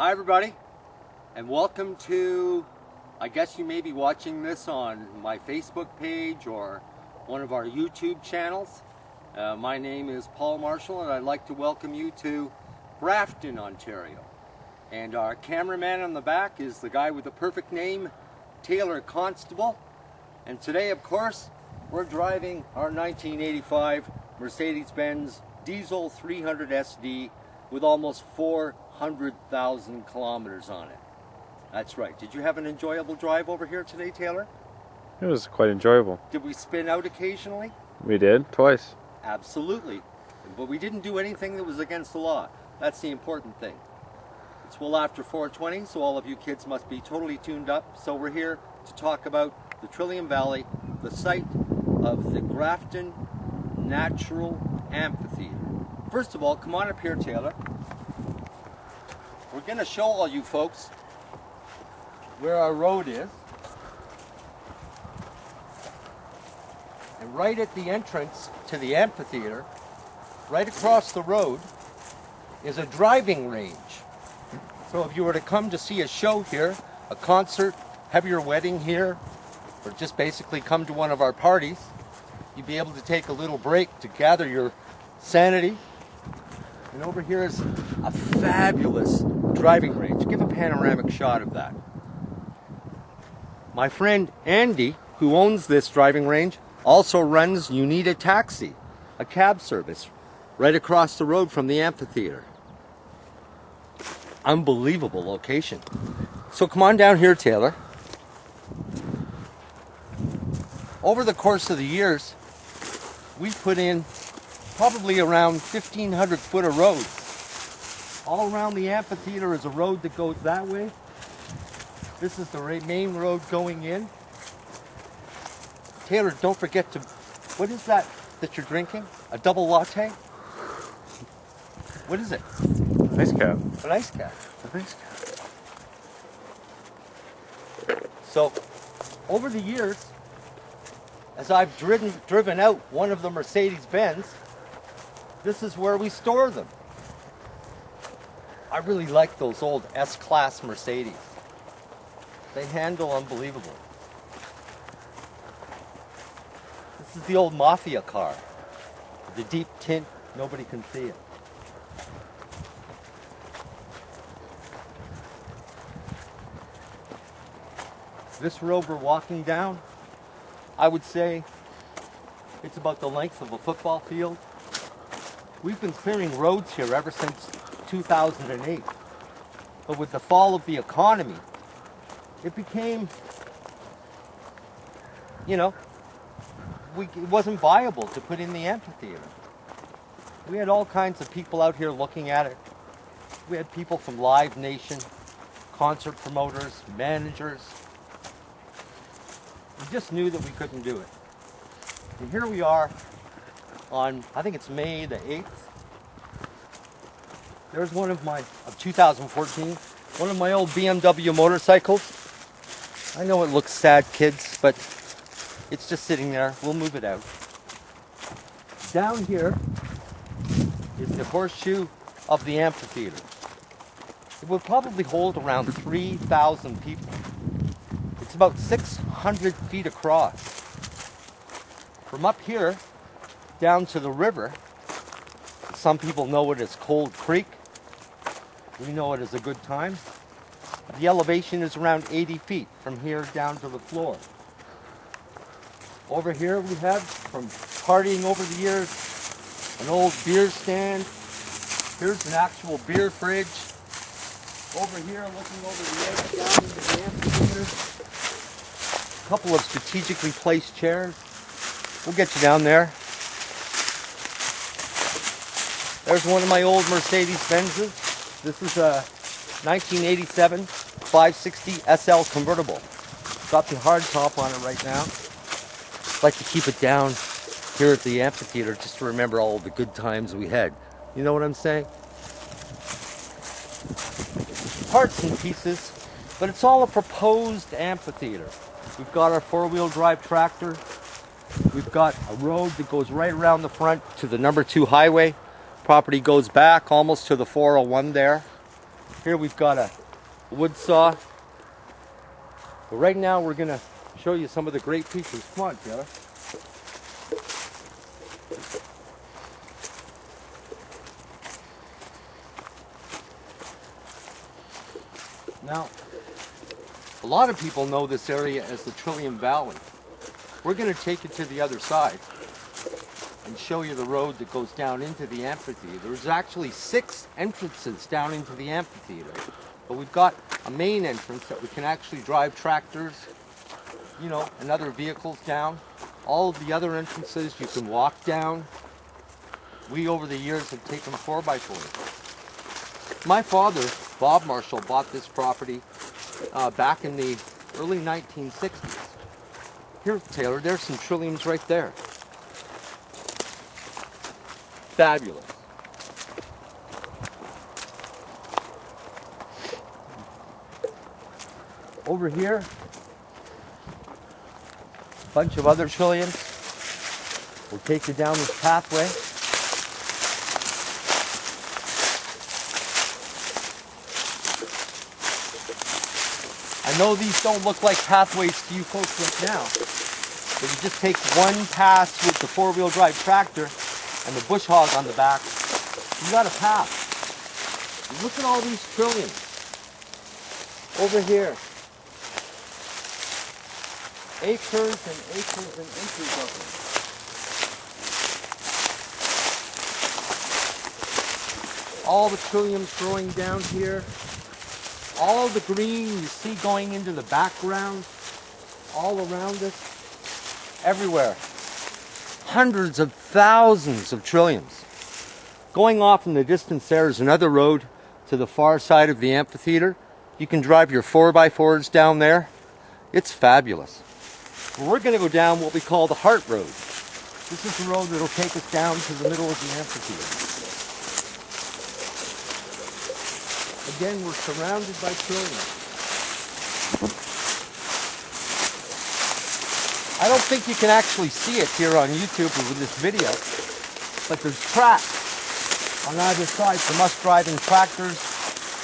Hi everybody, and welcome to, I guess you may be watching this on my Facebook page or one of our YouTube channels. My name is Paul Marshall, and I'd like to welcome you to Grafton, Ontario. And our cameraman on the back is the guy with the perfect name, Taylor Constable. And today, of course, we're driving our 1985 Mercedes-Benz Diesel 300 SD with almost 400,000 kilometers on it. That's right. Did you have an enjoyable drive over here today, Taylor? It was quite enjoyable. Did we spin out occasionally? We did, twice. Absolutely. But we didn't do anything that was against the law. That's the important thing. It's well after 4:20, so all of you kids must be totally tuned up. So we're here to talk about the Trillium Valley, the site of the Grafton Natural Amphitheater. First of all, come on up here, Taylor. We're going to show all you folks where our road is. And right at the entrance to the amphitheater, right across the road, is a driving range. So if you were to come to see a show here, a concert, have your wedding here, or just basically come to one of our parties, you'd be able to take a little break to gather your sanity. And over here is a fabulous driving range. Give a panoramic shot of that. My friend Andy, who owns this driving range, also runs You Need a Taxi, a cab service, right across the road from the amphitheater. Unbelievable location. So come on down here, Taylor. Over the course of the years, we've put in probably around 1,500 foot of road. All around the amphitheater is a road that goes that way. This is the main road going in. Taylor, don't forget to, what is that you're drinking? A double latte? What is it? Ice cap. An ice cap. An ice cap. So, over the years, as I've driven out one of the Mercedes-Benz, this is where we store them. I really like those old S-Class Mercedes. They handle unbelievable. This is the old Mafia car. The deep tint, nobody can see it. This road we're walking down, I would say it's about the length of a football field. We've been clearing roads here ever since 2008. But with the fall of the economy, it became, it wasn't viable to put in the amphitheater. We had all kinds of people out here looking at it. We had people from Live Nation, concert promoters, managers. We just knew that we couldn't do it. And here we are on, I think it's May the 8th. There's one of 2014, one of my old BMW motorcycles. I know it looks sad, kids, but it's just sitting there. We'll move it out. Down here is the horseshoe of the amphitheater. It would probably hold around 3,000 people. It's about 600 feet across. From up here down to the river, some people know it as Cold Creek. We know it as a good time. The elevation is around 80 feet from here down to the floor. Over here we have, from partying over the years, an old beer stand. Here's an actual beer fridge. Over here, looking over the edge down into the amphitheater, a couple of strategically placed chairs. We'll get you down there. There's one of my old Mercedes-Benzes. This is a 1987 560 SL convertible. Got the hard top on it right now. I'd like to keep it down here at the amphitheater just to remember all the good times we had. You know what I'm saying? Parts and pieces, but it's all a proposed amphitheater. We've got our four-wheel drive tractor. We've got a road that goes right around the front to the number 2 highway. Property goes back almost to the 401 there. Here we've got a wood saw. But right now we're gonna show you some of the great pieces. Come on, Taylor. Now, a lot of people know this area as the Trillium Valley. We're going to take you to the other side and show you the road that goes down into the amphitheater. There's actually 6 entrances down into the amphitheater. But we've got a main entrance that we can actually drive tractors, you know, and other vehicles down. All of the other entrances you can walk down. We, over the years, have taken 4x4s. My father, Bob Marshall, bought this property back in the early 1960s. Here, Taylor, there's some trilliums right there. Fabulous. Over here, a bunch of other trilliums. We'll take you down this pathway. I know these don't look like pathways to you folks right now, but you just take one pass with the 4-wheel drive tractor and the bush hog on the back, you got a path. And look at all these trilliums over here. Acres and acres and acres of them. All the trilliums growing down here. All the green you see going into the background, all around us, everywhere. Hundreds of thousands of trilliums. Going off in the distance there is another road to the far side of the amphitheater. You can drive your 4x4s down there. It's fabulous. We're going to go down what we call the Heart Road. This is the road that will take us down to the middle of the amphitheater. Again, we're surrounded by trilliums. I don't think you can actually see it here on YouTube with this video, but there's tracks on either side from us driving tractors,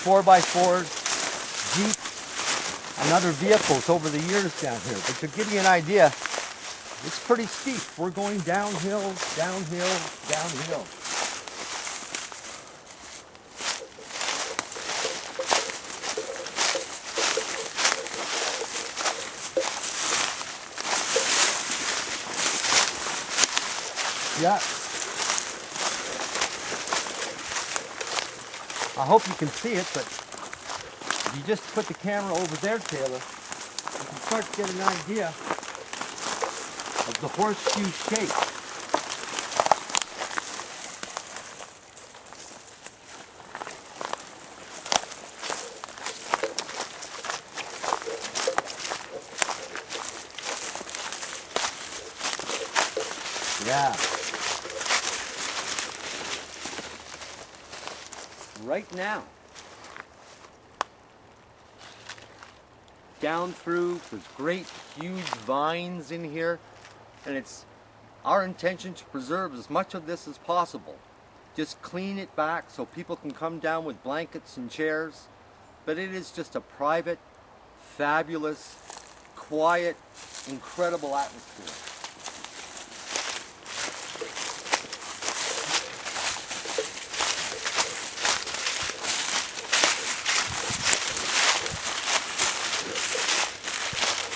4x4s, Jeeps, and other vehicles over the years down here. But to give you an idea, it's pretty steep. We're going downhill, downhill, downhill. Yeah. I hope you can see it, but if you just put the camera over there, Taylor, you can start to get an idea of the horseshoe shape. Yeah. Right now, down through, there's great huge vines in here, and it's our intention to preserve as much of this as possible. Just clean it back so people can come down with blankets and chairs, but it is just a private, fabulous, quiet, incredible atmosphere.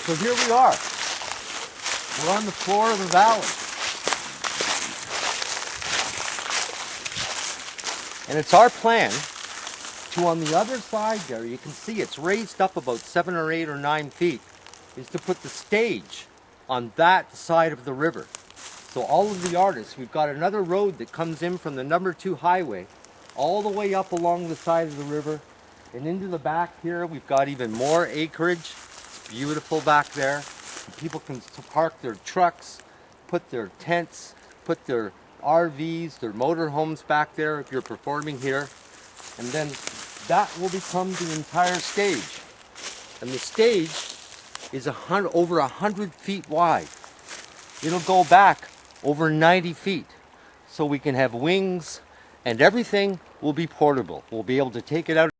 So here we are. We're on the floor of the valley. And it's our plan to, on the other side there, you can see it's raised up about 7 or 8 or 9 feet, is to put the stage on that side of the river. So all of the artists, we've got another road that comes in from the number 2 highway all the way up along the side of the river and into the back here. We've got even more acreage. Beautiful back there. People can park their trucks, put their tents, put their RVs, their motorhomes back there if you're performing here. And then that will become the entire stage. And the stage is over 100 feet wide. It'll go back over 90 feet. So we can have wings and everything will be portable. We'll be able to take it out